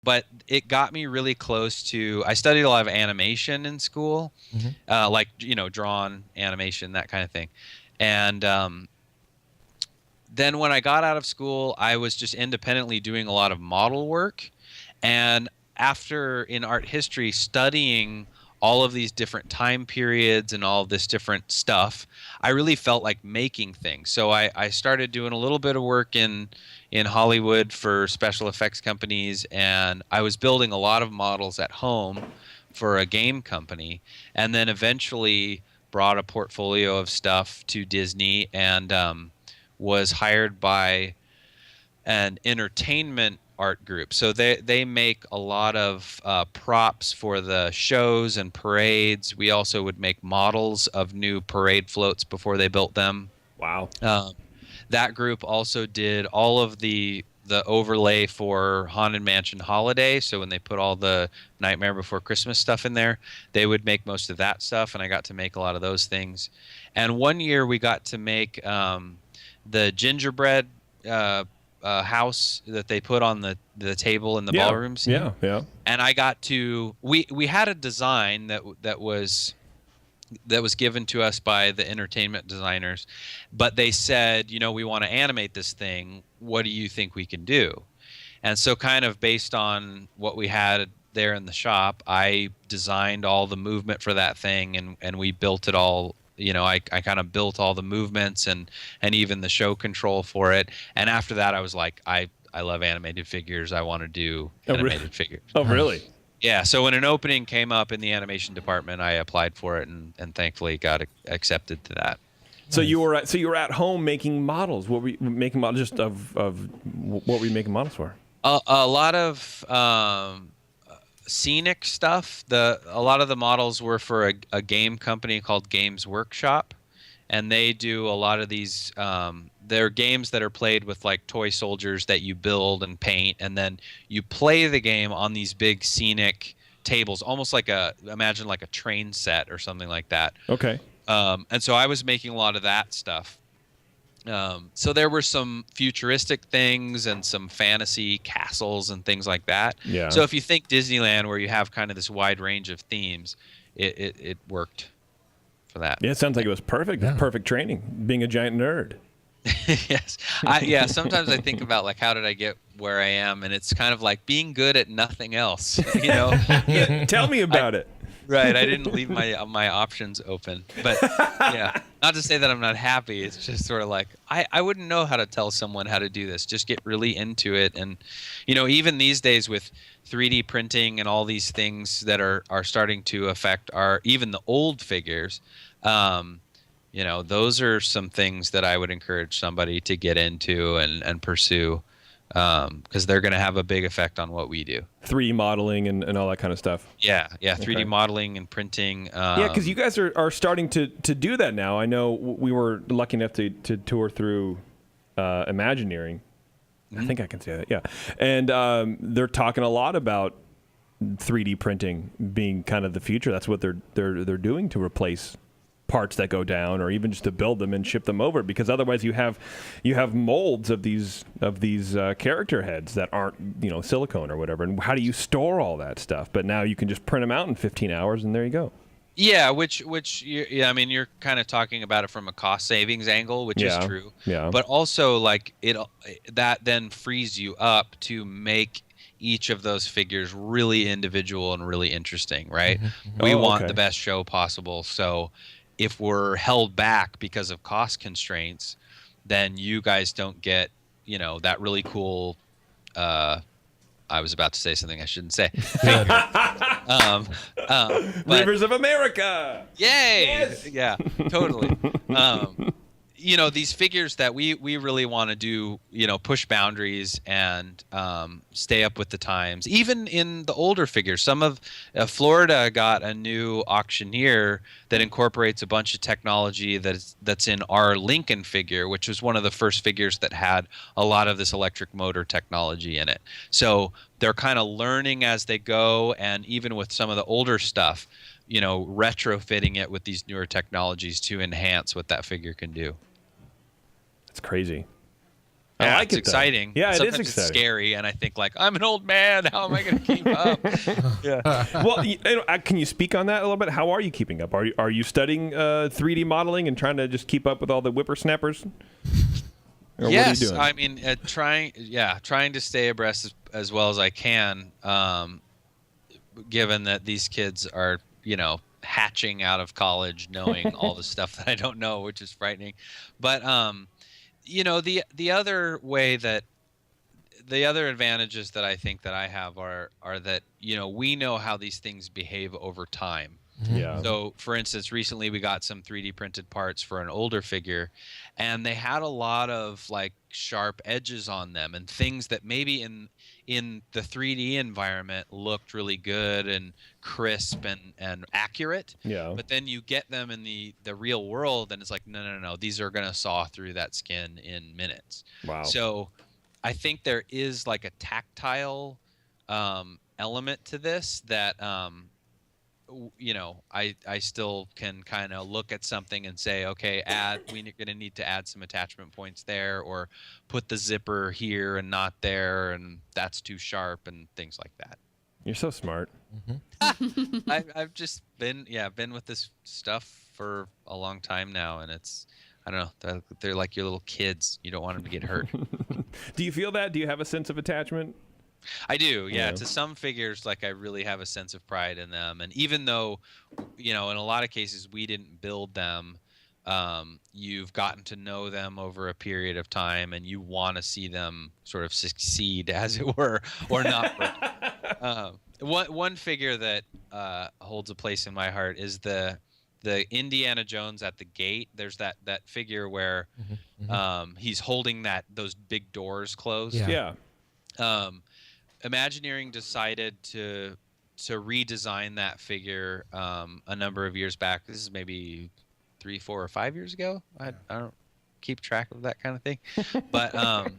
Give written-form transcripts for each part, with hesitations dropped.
but it got me really close to. I studied a lot of animation in school, like drawn animation, that kind of thing, and then when I got out of school, I was just independently doing a lot of model work. And after in art history studying all of these different time periods and all of this different stuff, I really felt like making things. So I started doing a little bit of work in Hollywood for special effects companies, and I was building a lot of models at home for a game company, and then eventually brought a portfolio of stuff to Disney and was hired by an entertainment art group. So they make a lot of props for the shows and parades. We also would make models of new parade floats before they built them. Wow. That group also did all of the overlay for Haunted Mansion Holiday. So when they put all the Nightmare Before Christmas stuff in there, they would make most of that stuff, and I got to make a lot of those things. And one year we got to make the gingerbread house that they put on the table in the ballroom scene. Yeah. And I got to we had a design that was given to us by the entertainment designers, but they said, we want to animate this thing. What do you think we can do? And so kind of based on what we had there in the shop, I designed all the movement for that thing, and we built it all. I kind of built all the movements and even the show control for it. And after that, I was like, I love animated figures. I want to do animated figures. Oh, really? Yeah. So when an opening came up in the animation department, I applied for it and thankfully got accepted to that. So you were at home making models. What were you making models just of what were you making models for? A lot of scenic stuff. A lot of the models were for a game company called Games Workshop, and they do a lot of these. They're games that are played with like toy soldiers that you build and paint, and then you play the game on these big scenic tables, almost like imagine like a train set or something like that. Okay. And so I was making a lot of that stuff. So there were some futuristic things and some fantasy castles and things like that. Yeah. So if you think Disneyland, where you have kind of this wide range of themes, it worked for that. Yeah, it sounds like it was perfect. Yeah. Perfect training, being a giant nerd. Yes. Sometimes I think about like, how did I get where I am? And it's kind of like being good at nothing else, Tell me about it. Right. I didn't leave my options open. But yeah, not to say that I'm not happy. It's just sort of like, I wouldn't know how to tell someone how to do this. Just get really into it. And, even these days with 3D printing and all these things that are starting to affect even the old figures, those are some things that I would encourage somebody to get into and pursue. Because they're going to have a big effect on what we do. 3D modeling and all that kind of stuff. Yeah, 3D modeling and printing. Yeah, because you guys are starting to do that now. I know we were lucky enough to tour through Imagineering. I think I can say that, yeah. And they're talking a lot about 3D printing being kind of the future. That's what they're doing to replace parts that go down, or even just to build them and ship them over, because otherwise you have molds of these character heads that aren't silicone or whatever, and how do you store all that stuff? But now you can just print them out in 15 hours and there you go. Yeah, which you're kind of talking about it from a cost savings angle, which is true. Yeah. But also like that then frees you up to make each of those figures really individual and really interesting, right? Mm-hmm. We want the best show possible, so if we're held back because of cost constraints, then you guys don't get, that really cool. I was about to say something I shouldn't say. Rivers of America. Yay! Yes! Yeah, totally. These figures that we really want to do, push boundaries and stay up with the times. Even in the older figures, some of Florida got a new auctioneer that incorporates a bunch of technology that's in our Lincoln figure, which was one of the first figures that had a lot of this electric motor technology in it. So they're kind of learning as they go, and even with some of the older stuff, retrofitting it with these newer technologies to enhance what that figure can do. It's crazy. I like it's it, though. exciting. Yeah, it is Sometimes exciting. it's scary, and I think like I'm an old man. How am I going to keep up? Yeah. Well, can you speak on that a little bit? How are you keeping up? Are you studying 3D modeling and trying to just keep up with all the whippersnappers? Or Yes, what are you doing? I mean trying to stay abreast as well as I can. Given that these kids are, hatching out of college, knowing all the stuff that I don't know, which is frightening. But the other way that the other advantages that I think that I have are that we know how these things behave over time. Yeah. So, for instance, recently we got some 3D printed parts for an older figure, and they had a lot of like sharp edges on them and things that maybe in the 3D environment looked really good and crisp and accurate. Yeah. But then you get them in the real world, and it's like, no, these are gonna saw through that skin in minutes. Wow. So, I think there is like a tactile element to this that I still can kind of look at something and say, okay, we're going to need to add some attachment points there, or put the zipper here and not there, and that's too sharp and things like that. You're so smart. I've just been with this stuff for a long time now, and I don't know, they're like your little kids. You don't want them to get hurt. Do you feel that? Do you have a sense of attachment? I do, yeah. To some figures, like I really have a sense of pride in them, and even though, in a lot of cases we didn't build them, you've gotten to know them over a period of time, and you want to see them sort of succeed, as it were, or not. One figure that holds a place in my heart is the Indiana Jones at the gate. There's that figure where he's holding those big doors closed. Yeah. Imagineering decided to redesign that figure a number of years back. This is maybe 3, 4, or 5 years ago. I don't keep track of that kind of thing, but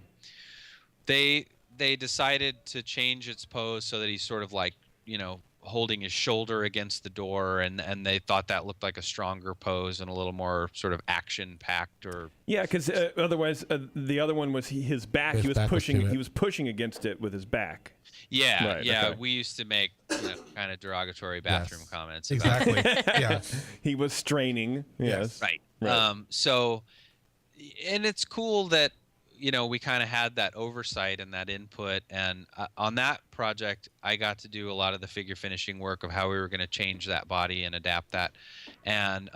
they decided to change its pose so that he's sort of like holding his shoulder against the door, and they thought that looked like a stronger pose and a little more sort of action packed. Or because otherwise the other one was his back. He was pushing against it with his back. Yeah, right, yeah. okay. We used to make kind of derogatory bathroom comments. Exactly. Yeah. He was straining. Yes. Right. Right. So, and it's cool that we kind of had that oversight and that input. And on that project, I got to do a lot of the figure finishing work of how we were going to change that body and adapt that. And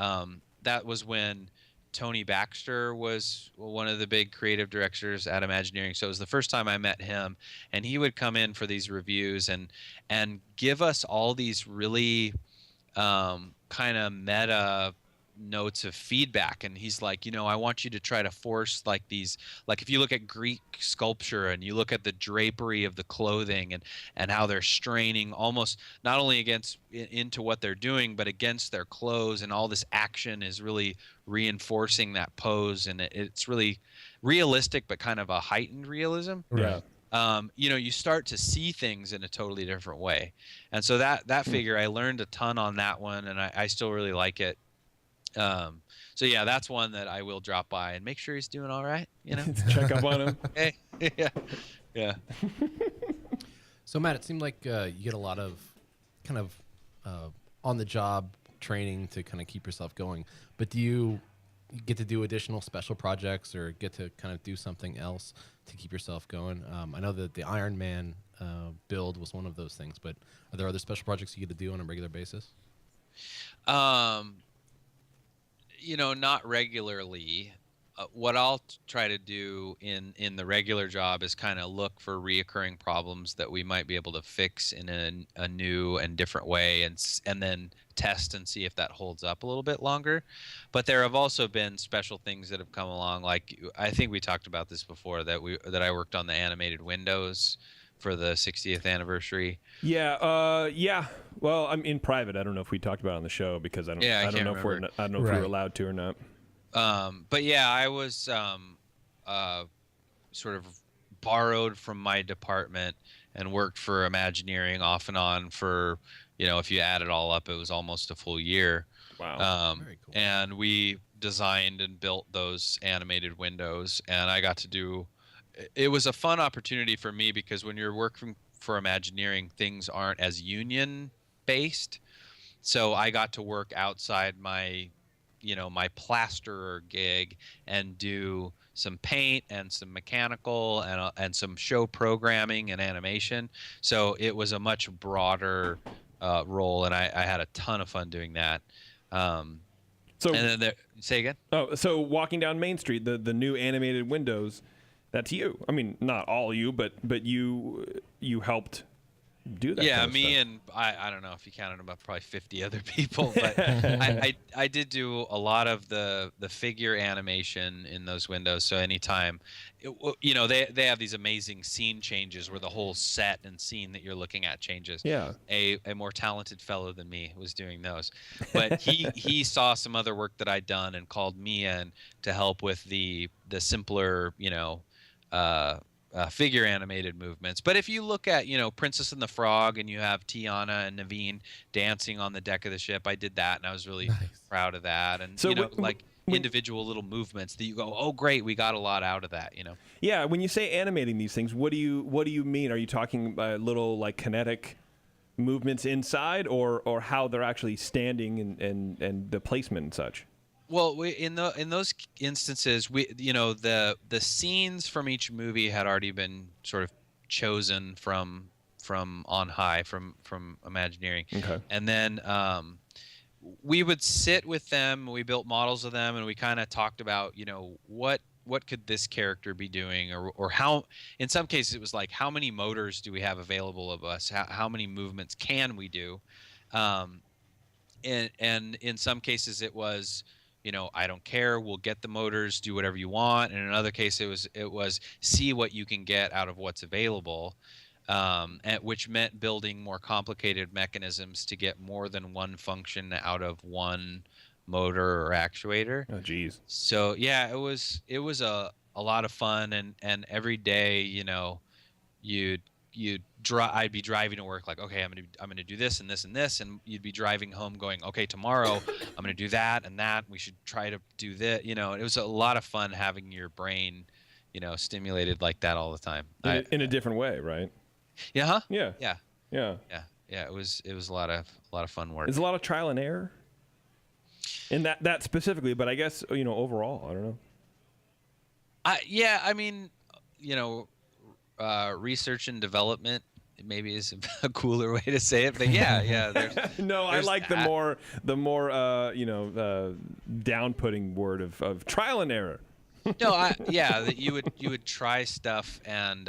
that was when Tony Baxter was one of the big creative directors at Imagineering. So it was the first time I met him, and he would come in for these reviews and give us all these really kind of meta notes of feedback. And he's like, I want you to try to force like these, like if you look at Greek sculpture and you look at the drapery of the clothing and how they're straining almost not only into what they're doing, but against their clothes, and all this action is really reinforcing that pose, and it's really realistic but kind of a heightened realism. Yeah. You start to see things in a totally different way. And so that figure, I learned a ton on that one, and I still really like it. So yeah, that's one that I will drop by and make sure he's doing all right. Check up on him. Hey, yeah. So Matt, it seemed like you get a lot of kind of on the job training to kind of keep yourself going. But do you get to do additional special projects or get to kind of do something else to keep yourself going? I know that the Iron Man build was one of those things, but are there other special projects you get to do on a regular basis? Not regularly. What I'll try to do in the regular job is kind of look for reoccurring problems that we might be able to fix in a new and different way, and then test and see if that holds up a little bit longer. But there have also been special things that have come along. Like I think we talked about this before, that I worked on the animated windows for the 60th anniversary. Yeah. Well, I'm in private. I don't know if we talked about it on the show because I don't know if we're allowed to or not. But yeah, I was sort of borrowed from my department and worked for Imagineering off and on for, if you add it all up, it was almost a full year. Wow. Very cool. And we designed and built those animated windows, and I got to do it was a fun opportunity for me because when you're working for Imagineering, things aren't as union based. So I got to work outside my, my plasterer gig and do some paint and some mechanical and some show programming and animation. So it was a much broader role, and I had a ton of fun doing that. So, and then say again. Oh, so walking down Main Street, the new animated windows, that's you. I mean, not all you, but you helped do that. Yeah, kind of me stuff. and I don't know if you counted about probably 50 other people, but I did do a lot of the figure animation in those windows. So anytime, they have these amazing scene changes where the whole set and scene that you're looking at changes. Yeah. A more talented fellow than me was doing those, but he saw some other work that I'd done and called me in to help with the simpler, figure animated movements. But if you look at, Princess and the Frog, and you have Tiana and Naveen dancing on the deck of the ship, I did that, and I was really proud of that. And So individual little movements that you go, oh great, we got a lot out of that. Yeah, when you say animating these things, what do you mean? Are you talking little like kinetic movements inside, or how they're actually standing and the placement and such? Well, in those instances, the scenes from each movie had already been sort of chosen from on high, from Imagineering. Okay. And then we would sit with them, we built models of them, and we kind of talked about, what could this character be doing, or how, in some cases it was like, how many motors do we have available of us? How many movements can we do? And in some cases it was, I don't care, we'll get the motors, do whatever you want. And in another case it was see what you can get out of what's available, which meant building more complicated mechanisms to get more than one function out of one motor or actuator. Oh, geez. So yeah, it was a lot of fun, and every day, I'd be driving to work like, okay, I'm gonna do this and this and this, and you'd be driving home going, okay, tomorrow I'm gonna do that and that. We should try to do this. It was a lot of fun having your brain, stimulated like that all the time. In a different way, right? Yeah. Huh? Yeah. Yeah. Yeah. Yeah. It was a lot of fun work. There's a lot of trial and error in that specifically, but I guess overall, I don't know. Yeah, I mean, research and development maybe is a cooler way to say it, but yeah. No, I like the more down-putting word of trial and error. No, that you would try stuff, and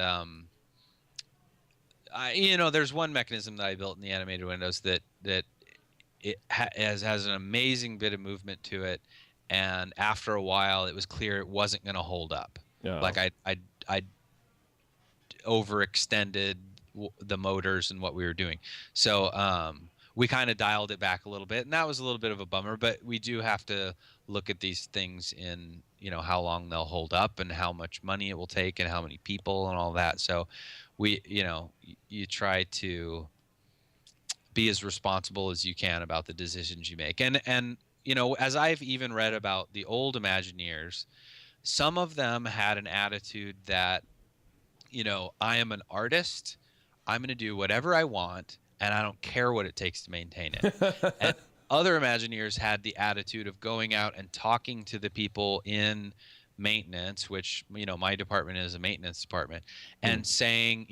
there's one mechanism that I built in the animated windows that it has an amazing bit of movement to it, and after a while it was clear it wasn't going to hold up. Yeah. Like I overextended the motors and what we were doing, so we kind of dialed it back a little bit, and that was a little bit of a bummer. But we do have to look at these things in how long they'll hold up and how much money it will take and how many people and all that. So we you try to be as responsible as you can about the decisions you make, and as I've even read about the old Imagineers, some of them had an attitude that I am an artist, I'm going to do whatever I want, and I don't care what it takes to maintain it. And other Imagineers had the attitude of going out and talking to the people in maintenance, which my department is a maintenance department, and saying,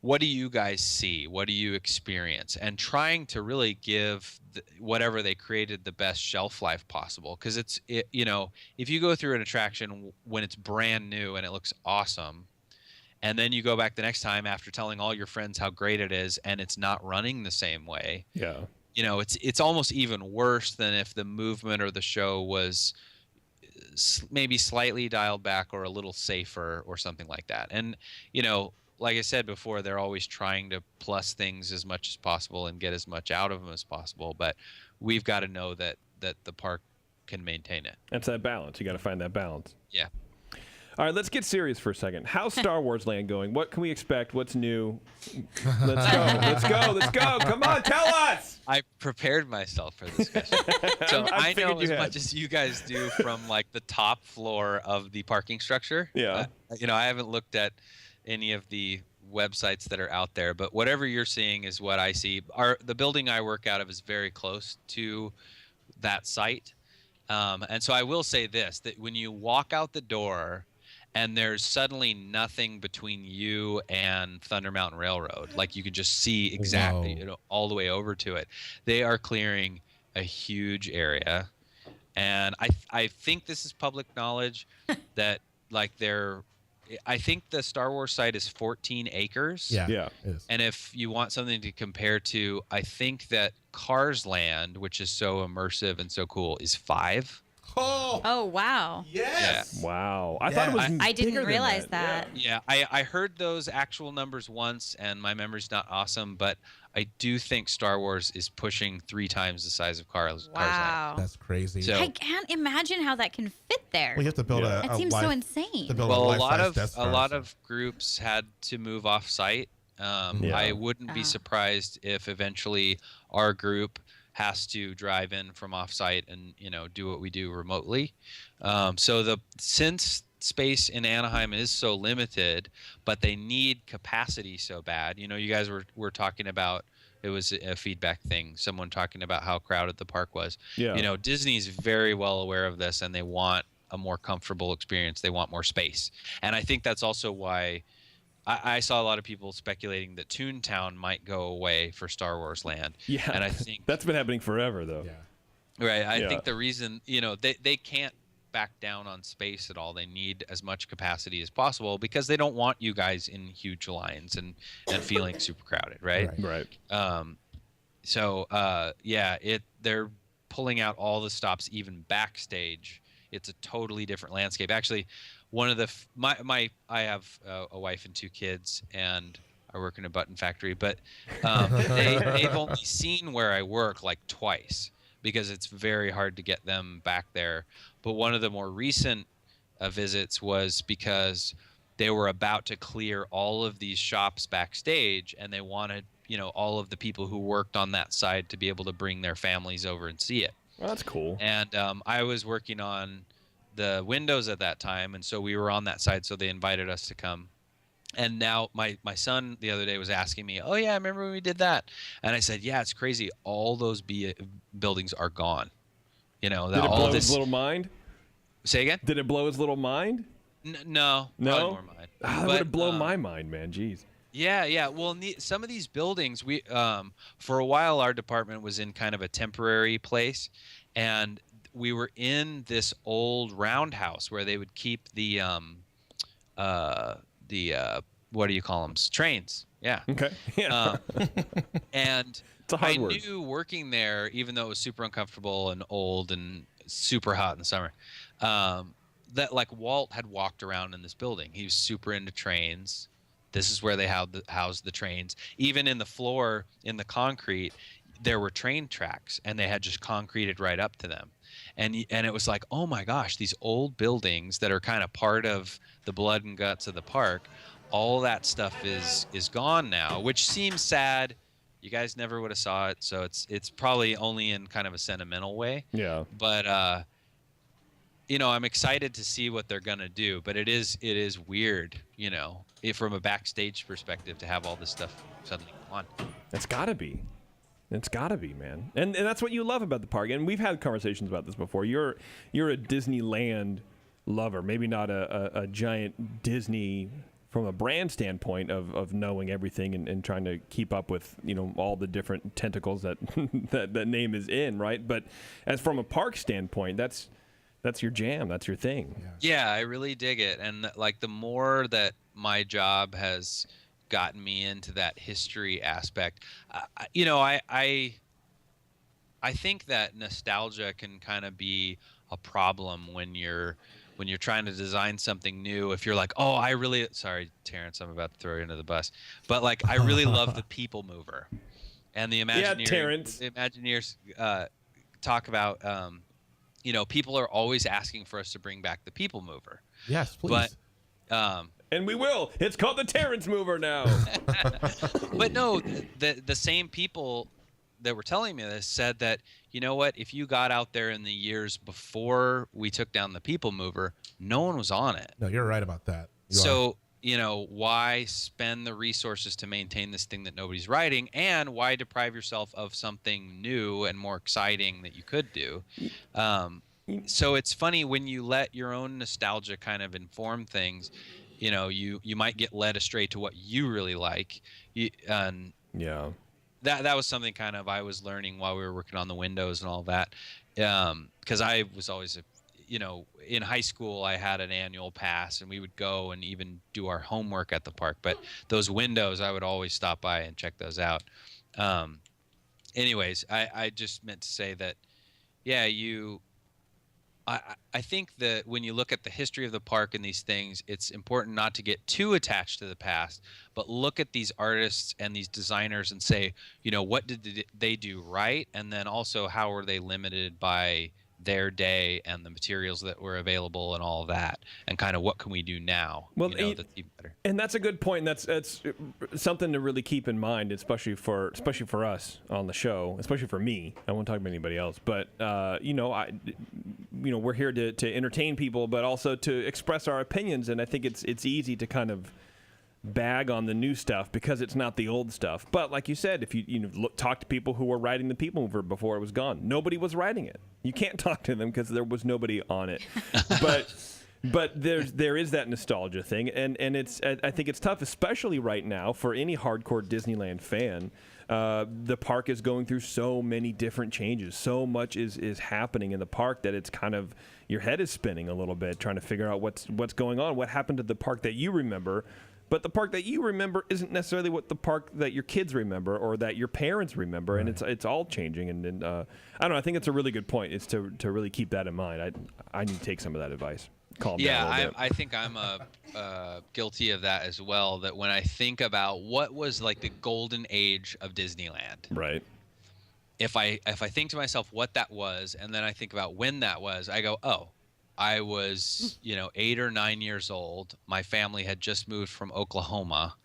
what do you guys see? What do you experience? And trying to really give whatever they created the best shelf life possible. Because if you go through an attraction when it's brand new and it looks awesome, and then you go back the next time after telling all your friends how great it is, and it's not running the same way. Yeah. It's almost even worse than if the movement or the show was maybe slightly dialed back or a little safer or something like that. And like I said before, they're always trying to plus things as much as possible and get as much out of them as possible. But we've got to know that the park can maintain it. That's that balance. You got to find that balance. Yeah. All right, let's get serious for a second. How's Star Wars Land going? What can we expect? What's new? Let's go. Come on, tell us. I prepared myself for this question. So I know figured you as had. much as you guys do from like the top floor of the parking structure. Yeah. I haven't looked at any of the websites that are out there, but whatever you're seeing is what I see. The building I work out of is very close to that site. And so I will say this, that when you walk out the door and there's suddenly nothing between you and Thunder Mountain Railroad, like you can just see exactly all the way over to it, they are clearing a huge area. And I think this is public knowledge that like I think the Star Wars site is 14 acres. Yeah. It is. And if you want something to compare to, I think that Cars Land, which is so immersive and so cool, is 5. Oh, wow. Yes. Wow. I thought it was I didn't bigger than realize that. that. Yeah, I heard those actual numbers once, and my memory's not awesome, but I do think Star Wars is pushing 3 times the size of Cars Land. Wow. That's crazy. So- I can't imagine how that can fit there. Well, you have to build Yeah. That seems so insane. To build Well, a life-size lot Death of Star, a lot so- of groups had to move off site. Yeah. I wouldn't be surprised if eventually our group has to drive in from off site and do what we do remotely. Since space in Anaheim is so limited, but they need capacity so bad. You guys were talking about, it was a feedback thing, someone talking about how crowded the park was. Yeah. Disney's very well aware of this, and they want a more comfortable experience. They want more space. And I think that's also why I saw a lot of people speculating that Toontown might go away for Star Wars Land. Yeah. And I think that's been happening forever, though. Yeah. right. I Yeah. think the reason, they can't back down on space at all. They need as much capacity as possible because they don't want you guys in huge lines and feeling super crowded, right? Right. Right. They're pulling out all the stops even backstage. It's a totally different landscape. Actually, one of the I have a wife and 2 kids, and I work in a button factory, but they've only seen where I work like twice because it's very hard to get them back there. But one of the more recent visits was because they were about to clear all of these shops backstage, and they wanted all of the people who worked on that side to be able to bring their families over and see it. Well, that's cool. And I was working on the windows at that time, and so we were on that side, so they invited us to come. And now my son the other day was asking me, oh yeah, I remember when we did that. And I said, yeah, it's crazy. All those buildings are gone. Did it all blow this. his little mind? Say again? Did it blow his little mind? No. No? Probably more mine. Ah, that would have blown my mind, man. Jeez. Yeah. Well, some of these buildings, we for a while our department was in kind of a temporary place, and we were in this old roundhouse where they would keep the what do you call them? Trains. Yeah. Okay. Yeah. And It's a hard I word. knew working there, even though it was super uncomfortable and old and super hot in the summer, that like Walt had walked around in this building. He was super into trains. This is where they housed the trains. Even in the floor, in the concrete, there were train tracks, and they had just concreted right up to them. And it was like, oh my gosh, these old buildings that are kind of part of the blood and guts of the park, all that stuff is gone now, which seems sad. You guys never would have saw it, so it's probably only in kind of a sentimental way. Yeah. But I'm excited to see what they're gonna do. But it is weird, from a backstage perspective, to have all this stuff suddenly gone. It's gotta be. It's gotta be, man. And that's what you love about the park. And we've had conversations about this before. You're a Disneyland lover. Maybe not a giant Disney from a brand standpoint of knowing everything and trying to keep up with all the different tentacles that that name is in, right? But as from a park standpoint, that's your jam. That's your thing. Yeah, I really dig it. And like the more that my job has gotten me into that history aspect, I think that nostalgia can kind of be a problem when you're trying to design something new. If you're like, oh, sorry, Terrence, I'm about to throw you under the bus, but like I really love the People Mover, and the Imagineers. Yeah, Terrence. The Imagineers talk about, people are always asking for us to bring back the People Mover. Yes, please. But And we will. It's called the Terrence Mover now. But no, the same people that were telling me this said that, you know what, if you got out there in the years before we took down the People Mover, no one was on it. No, you're right about that. So, why spend the resources to maintain this thing that nobody's riding, and why deprive yourself of something new and more exciting that you could do? So it's funny when you let your own nostalgia kind of inform things. You might get led astray to what you really like. Yeah. That was something kind of I was learning while we were working on the windows and all that. Because I was always in high school, I had an annual pass, and we would go and even do our homework at the park. But those windows, I would always stop by and check those out. Anyways, I just meant to say that, yeah, I think that when you look at the history of the park and these things, it's important not to get too attached to the past, but look at these artists and these designers and say, what did they do right? And then also, how were they limited by their day and the materials that were available and all of that, and kind of what can we do now? That's even better. And that's a good point. That's something to really keep in mind, especially for us on the show, especially for me. I won't talk about anybody else, but we're here to entertain people, but also to express our opinions. And I think it's easy to kind of bag on the new stuff because it's not the old stuff. But like you said, if you talk to people who were riding the People Mover before it was gone, nobody was riding it. You can't talk to them because there was nobody on it. But there is that nostalgia thing, and I think it's tough, especially right now for any hardcore Disneyland fan. The park is going through so many different changes. So much is happening in the park that it's kind of, your head is spinning a little bit trying to figure out what's going on. What happened to the park that you remember? But the park that you remember isn't necessarily what the park that your kids remember or that your parents remember, right. And it's all changing. And I don't know. I think it's a really good point. It's to really keep that in mind. I need to take some of that advice. Calm down a little bit. I think I'm guilty of that as well. That when I think about what was like the golden age of Disneyland, right? If I think to myself what that was, and then I think about when that was, I go, oh. I was, 8 or 9 years old. My family had just moved from Oklahoma,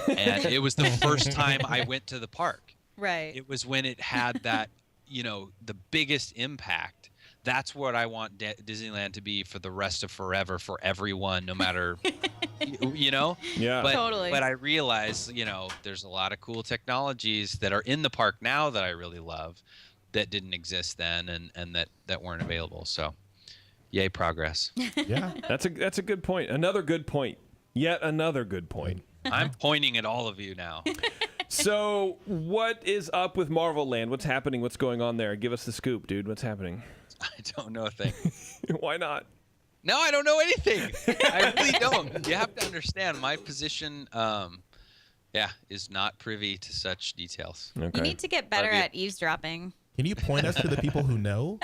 and it was the first time I went to the park. Right. It was when it had that, the biggest impact. That's what I want Disneyland to be for the rest of forever, for everyone, no matter, Yeah. But, Totally. But I realize, there's a lot of cool technologies that are in the park now that I really love that didn't exist then and that weren't available. So. Yay, progress. Yeah. That's a good point. Another good point. Yet another good point. I'm pointing at all of you now. So, what is up with Marvel Land? What's happening? What's going on there? Give us the scoop, dude. What's happening? I don't know a thing. Why not? No, I don't know anything. I really don't. You have to understand my position, is not privy to such details. Okay. You need to get better at eavesdropping. Can you point us to the people who know?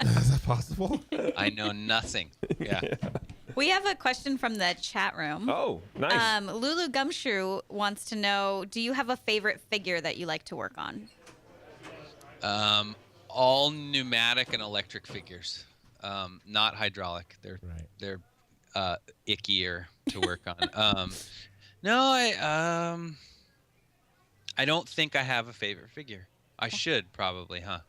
Is that possible? I know nothing. Yeah. We have a question from the chat room. Oh, nice. Lulu Gumshoe wants to know, do you have a favorite figure that you like to work on? All pneumatic and electric figures, not hydraulic. They're ickier to work on. No, I don't think I have a favorite figure. I should probably, huh?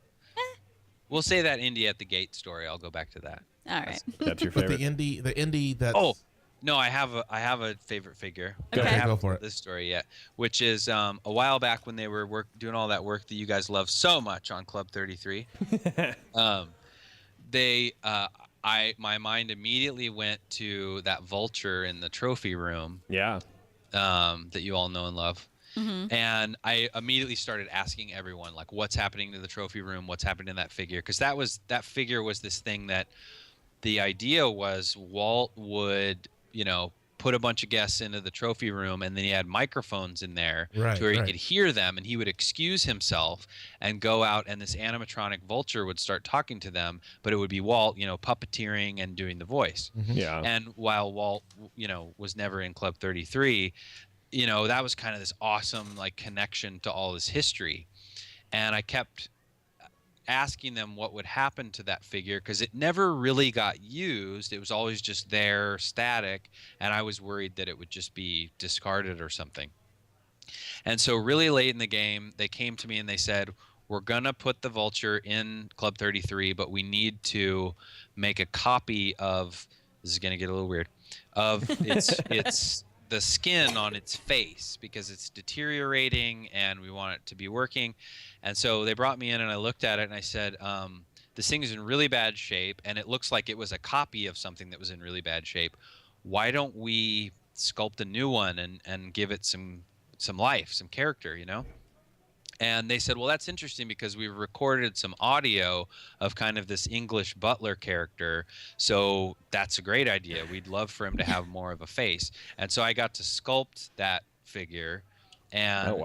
We'll say that Indy at the Gate story. I'll go back to that. All right. That's your But favorite. the indie that's... Oh, no, I have a favorite figure. Okay. I haven't Go for told it. this story yet, which is a while back when they were doing all that work that you guys love so much on Club 33. My mind immediately went to that vulture in the trophy room. Yeah. That you all know and love. Mm-hmm. And I immediately started asking everyone, like, what's happening to the trophy room? What's happening to that figure? Because that figure was this thing that the idea was Walt would, put a bunch of guests into the trophy room, and then he had microphones in there to where he could hear them, and he would excuse himself and go out, and this animatronic vulture would start talking to them, but it would be Walt, puppeteering and doing the voice. Mm-hmm. Yeah. And while Walt, was never in Club 33, that was kind of this awesome like connection to all this history. And I kept, asking them what would happen to that figure because it never really got used. It was always just there, static, and I was worried that it would just be discarded or something. And so really late in the game, they came to me and they said, we're going to put the Vulture in Club 33, but we need to make a copy of, this is going to get a little weird, of its the skin on its face because it's deteriorating and we want it to be working. And so they brought me in and I looked at it and I said, this thing is in really bad shape and it looks like it was a copy of something that was in really bad shape. Why don't we sculpt a new one and give it some life, some character, you know? And they said, well, that's interesting because we recorded some audio of kind of this English butler character. So that's a great idea. We'd love for him to have more of a face. And so I got to sculpt that figure and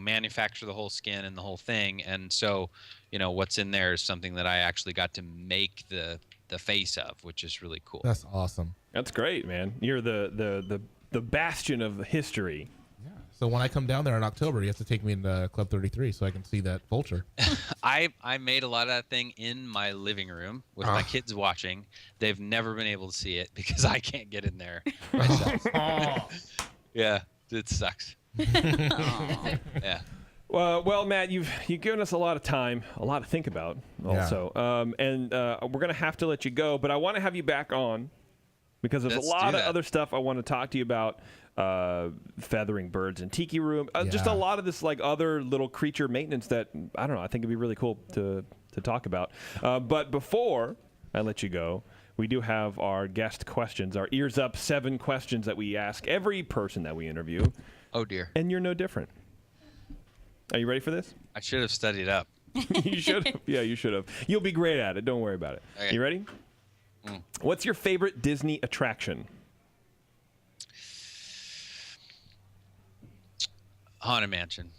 manufacture the whole skin and the whole thing. And so, what's in there is something that I actually got to make the face of, which is really cool. That's awesome. That's great, man. You're the bastion of history. So when I come down there in October, you have to take me into Club 33 so I can see that Vulture. I made a lot of that thing in my living room with my kids watching. They've never been able to see it because I can't get in there myself. Yeah, it sucks. Yeah. Well, Matt, you've given us a lot of time, a lot to think about also. Yeah. We're going to have to let you go, but I want to have you back on because there's a lot of other stuff I want to talk to you about. Feathering birds in Tiki Room, just a lot of this like other little creature maintenance that I don't know. I think it'd be really cool to talk about. But before I let you go, we do have our guest questions, our ears up 7 questions that we ask every person that we interview. Oh dear. And you're no different. Are you ready for this? I should have studied up. You should have. Yeah, you should have. You'll be great at it. Don't worry about it. Okay. You ready? What's your favorite Disney attraction? Haunted Mansion.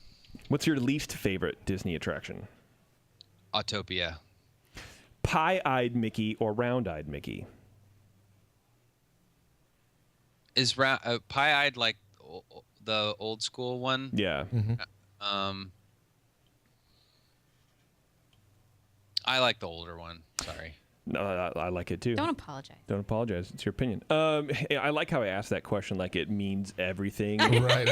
What's your least favorite Disney attraction? Autopia. Pie-eyed Mickey or round-eyed Mickey? Is pie-eyed like the old school one? Yeah. I like the older one. Sorry. No, I like it too. Don't apologize. Don't apologize. It's your opinion. I like how I asked that question like it means everything. Right.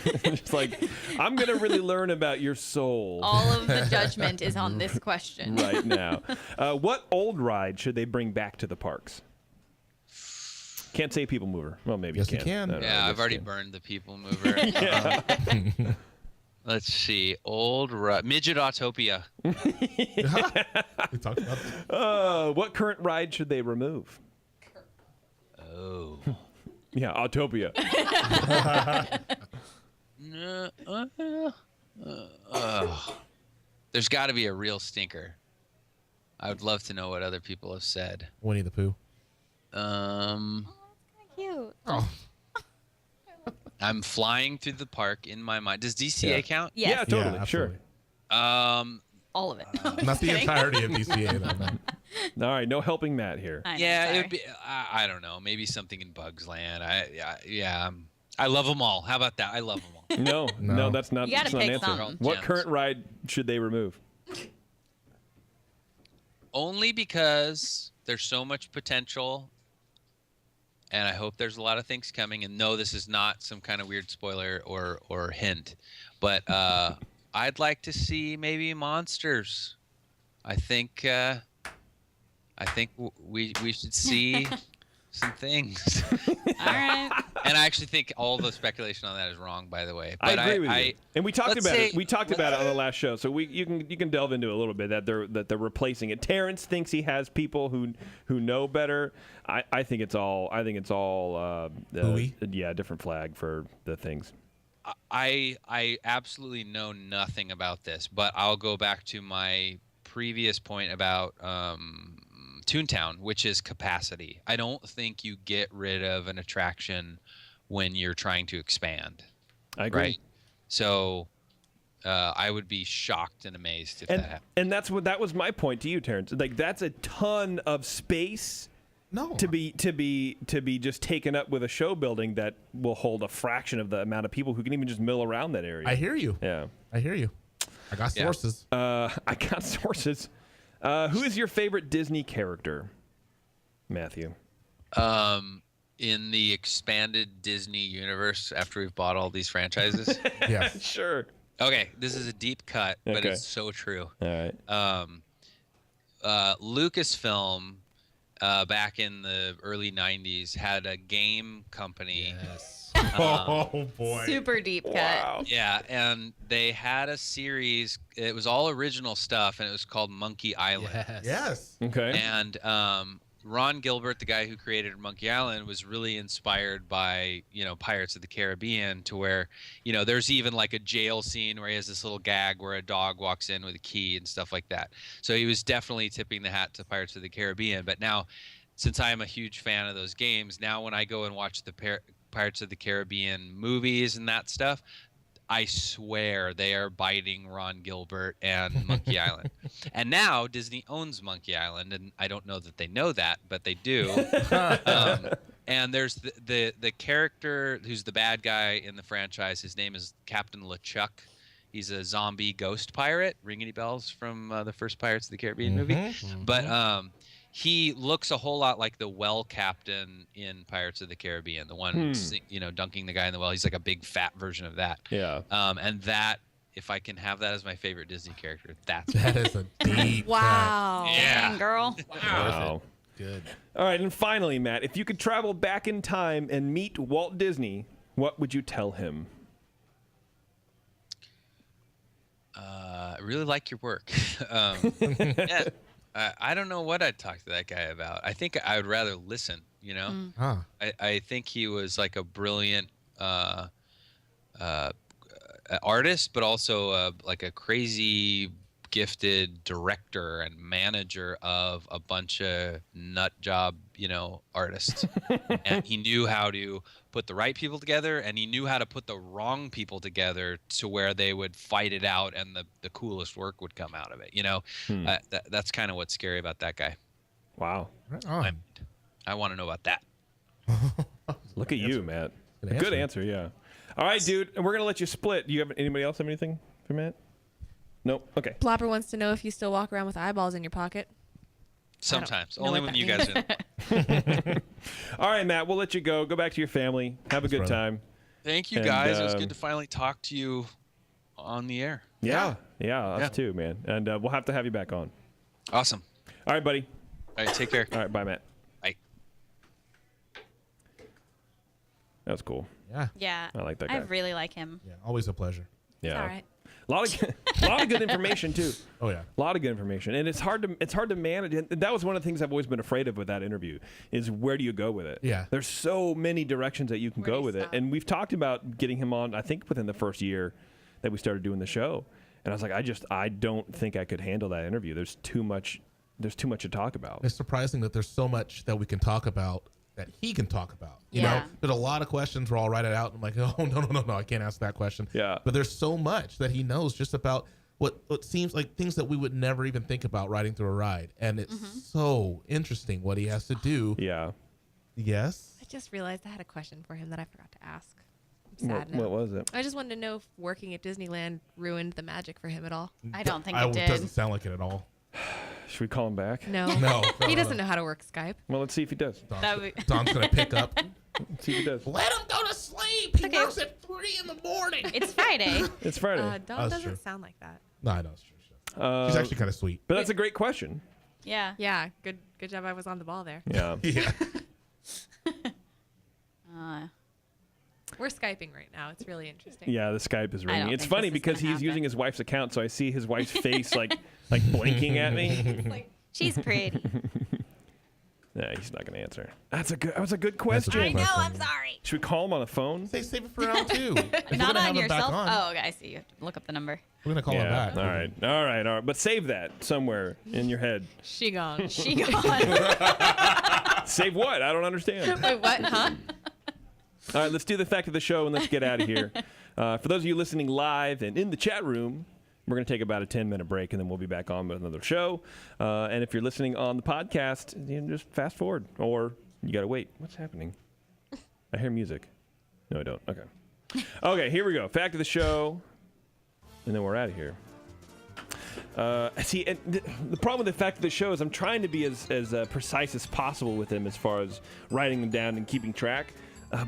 It's like, I'm going to really learn about your soul. All of the judgment is on this question. Right now. What old ride should they bring back to the parks? Can't say People Mover. Well, maybe yes, you can. No, yeah, I've already burned the People Mover. Let's see. Midget Autopia. We talked about that. What current ride should they remove? Oh. Yeah, Autopia. There's got to be a real stinker. I would love to know what other people have said. Winnie the Pooh. Cute. Oh. I'm flying through the park in my mind. Does DCA count? Yes. Yeah, totally. Yeah, sure. All of it. Not the entirety of DCA, though, man. All right, no helping Matt here. It would be. I don't know. Maybe something in Bugs Land. I love them all. How about that? I love them all. No, that's not, You gotta that's not an pick answer. some. What Gems. current ride should they remove? Only because there's so much potential, and I hope there's a lot of things coming. And no, this is not some kind of weird spoiler or hint, but I'd like to see maybe monsters. I think we should see some things. All right. And I actually think all the speculation on that is wrong, by the way. I But agree with you. And we talked about it. We talked about it on the let's- last show, so you can delve into it a little bit that they're replacing it. Terrence thinks he has people who know better. I think it's all Hooey? different flag for the things. I absolutely know nothing about this, but I'll go back to my previous point about Toontown, which is capacity. I don't think you get rid of an attraction when you're trying to expand. I agree. Right? So I would be shocked and amazed if that happened. And that was my point to you, Terrence. Like that's a ton of space. No. To be just taken up with a show building that will hold a fraction of the amount of people who can even just mill around that area. I hear you. Yeah. I hear you. I got Yeah. sources. I got sources. Who is your favorite Disney character, Matthew? In the expanded Disney universe, after we've bought all these franchises. Yeah. Sure. Okay, this is a deep cut, but Okay. it's so true. All right. Lucasfilm, back in the early 90s, had a game company. Yes. Oh boy. Super deep cut. Wow. Yeah, and they had a series. It was all original stuff, and it was called Monkey Island. Yes. Yes. Okay. And Ron Gilbert, the guy who created Monkey Island, was really inspired by, Pirates of the Caribbean, to where, there's even like a jail scene where he has this little gag where a dog walks in with a key and stuff like that. So he was definitely tipping the hat to Pirates of the Caribbean. But now, since I am a huge fan of those games, now when I go and watch the Pirates of the Caribbean movies and that stuff, I swear they are biting Ron Gilbert and Monkey Island. And now Disney owns Monkey Island, and I don't know that they know that, but they do. And there's the character who's the bad guy in the franchise. His name is Captain LeChuck. He's a zombie ghost pirate. Ring any bells from the first Pirates of the Caribbean movie? But he looks a whole lot like the well captain in Pirates of the Caribbean, the one dunking the guy in the well. He's like a big fat version of that. Yeah. And that, if I can have that as my favorite Disney character, that's That is a deep Wow. Yeah. Dang, girl. Wow. Good. All right, and finally, Matt, if you could travel back in time and meet Walt Disney, what would you tell him? I really like your work. Yeah, I don't know what I'd talk to that guy about. I think I would rather listen, Huh. I think he was like a brilliant artist, but also like a crazy gifted director and manager of a bunch of nut job, artists. And he knew how to put the right people together, and he knew how to put the wrong people together to where they would fight it out and the coolest work would come out of it. That's kind of what's scary about that guy. Wow. Right on. I want to know about that. Look at you, Matt. Good A good answer. answer, yeah. All right, dude, and we're going to let you split. Do you have anybody else have anything for Matt? Nope. Okay. Blopper wants to know if you still walk around with eyeballs in your pocket. Sometimes, know only what when that you guys are in. All right, Matt, we'll let you go. Go back to your family. Have a good brother. time. Thank you, And, guys. It was good to finally talk to you on the air. Yeah, us Yeah. too, man. And we'll have to have you back on. Awesome. All right, buddy. All right, take care. All right, bye, Matt. Bye. That was cool. Yeah. Yeah. I like that I guy. really like him. Yeah. Always a pleasure. Yeah. All right. A lot of good information too. Oh yeah. A lot of good information, and it's hard to manage. And that was one of the things I've always been afraid of with that interview is where do you go with it? Yeah. There's so many directions that you can Where do go you with it, stop? and we've talked about getting him on. I think within the first year that we started doing the show, and I was like, I don't think I could handle that interview. There's too much to talk about. It's surprising that there's so much that we can talk about that he can talk about. You Yeah. know, there's a lot of questions where I'll write it out and I'm like, oh no, I can't ask that question. Yeah. But there's so much that he knows just about what seems like things that we would never even think about riding through a ride. And it's so interesting what he has to do. Yeah. Yes. I just realized I had a question for him that I forgot to ask. I'm sad now. What was it? I just wanted to know if working at Disneyland ruined the magic for him at all. I don't think It it did. doesn't sound like it at all. Should we call him back? No. No. He doesn't know how to work Skype. Well, let's see if he does. That would- Don's going to pick up. Let's see if he does. Let him go to sleep. He Okay. works at 3 in the morning. It's Friday. It's Friday. Dawn That's doesn't true. sound like that. No, I know. It's true. She's actually kind of sweet. But that's a great question. Yeah. Yeah, good job I was on the ball there. Yeah. Yeah. Uh, We're Skyping right now. It's really interesting. Yeah, the Skype is I ringing. don't It's think funny this is because gonna he's using happen. his wife's account, so I see his wife's face like blinking at me. she's pretty. Nah, he's not going to answer. That was a good That's a question. good I know. question. I'm sorry. Should we call him on the phone? Save it for round 2. If we're Not gonna have on him back yourself. on, Oh, okay. I see. You have to look up the number. we're going to call him back. All right. But save that somewhere in your head. She gone. She gone. Save what? I don't understand. Wait, what? Huh? All right, let's do the fact of the show and let's get out of here. For those of you listening live and in the chat room, we're going to take about a 10-minute break, and then we'll be back on with another show. And if you're listening on the podcast, you can just fast forward, or you got to wait. What's happening? I hear music. No, I don't. Okay. Okay, here we go. Fact of the show, and then we're out of here. See, and the problem with the fact of the show is I'm trying to be as precise as possible with them as far as writing them down and keeping track.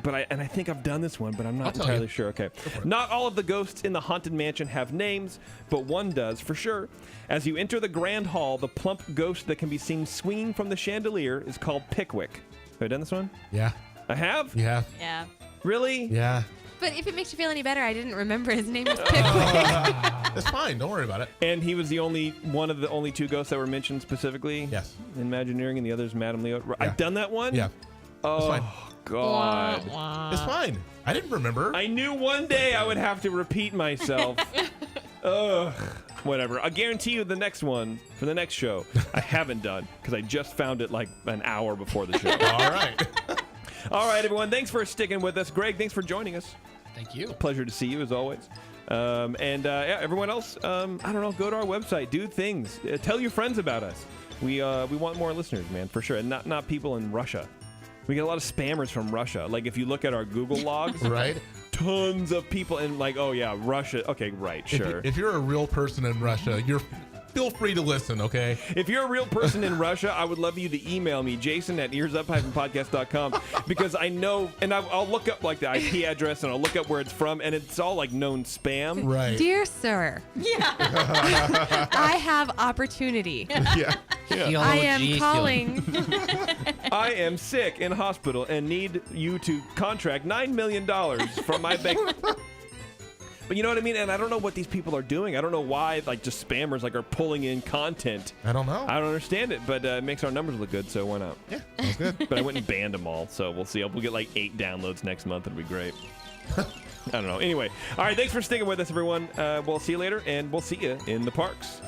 But I think I've done this one, but I'm not entirely sure. Okay. Not all of the ghosts in the Haunted Mansion have names, but one does for sure. As you enter the Grand Hall, the plump ghost that can be seen swinging from the chandelier is called Pickwick. Have I done this one? Yeah. I have? Yeah. Yeah. Really? Yeah. But if it makes you feel any better, I didn't remember his name was Pickwick. It's fine. Don't worry about it. And he was one of the only two ghosts that were mentioned specifically? Yes. In Imagineering, and the other's Madame Leo. I've done that one? Yeah. Oh, fine. God. It's fine. I didn't remember. I knew one day I would have to repeat myself. Ugh. Whatever. I guarantee you the next one for the next show I haven't done because I just found it like an hour before the show. All right. All right, everyone. Thanks for sticking with us. Greg, thanks for joining us. Thank you. Pleasure to see you as always. Yeah, everyone else, I don't know, go to our website, do things, tell your friends about us. We want more listeners, man, for sure, and not people in Russia. We get a lot of spammers from Russia. Like if you look at our Google logs, Right. Tons of people and like, oh yeah, Russia. Okay, right, sure. If you're a real person in Russia, feel free to listen, okay? If you're a real person in Russia, I would love you to email me, jason@earsup-podcast.com, because I know, and I'll look up like the IP address and I'll look up where it's from, and it's all like known spam. Right. Dear sir, I have opportunity. Yeah. I am calling. I am sick in hospital and need you to contract $9 million from my bank. But you know what I mean? And I don't know what these people are doing. I don't know why, like, just spammers like are pulling in content. I don't know. I don't understand it, but it makes our numbers look good, so why not? Yeah, sounds good. But I went and banned them all, so we'll see. We'll get like 8 downloads next month. It'll be great. I don't know. Anyway, all right, thanks for sticking with us, everyone. We'll see you later, and we'll see you in the parks.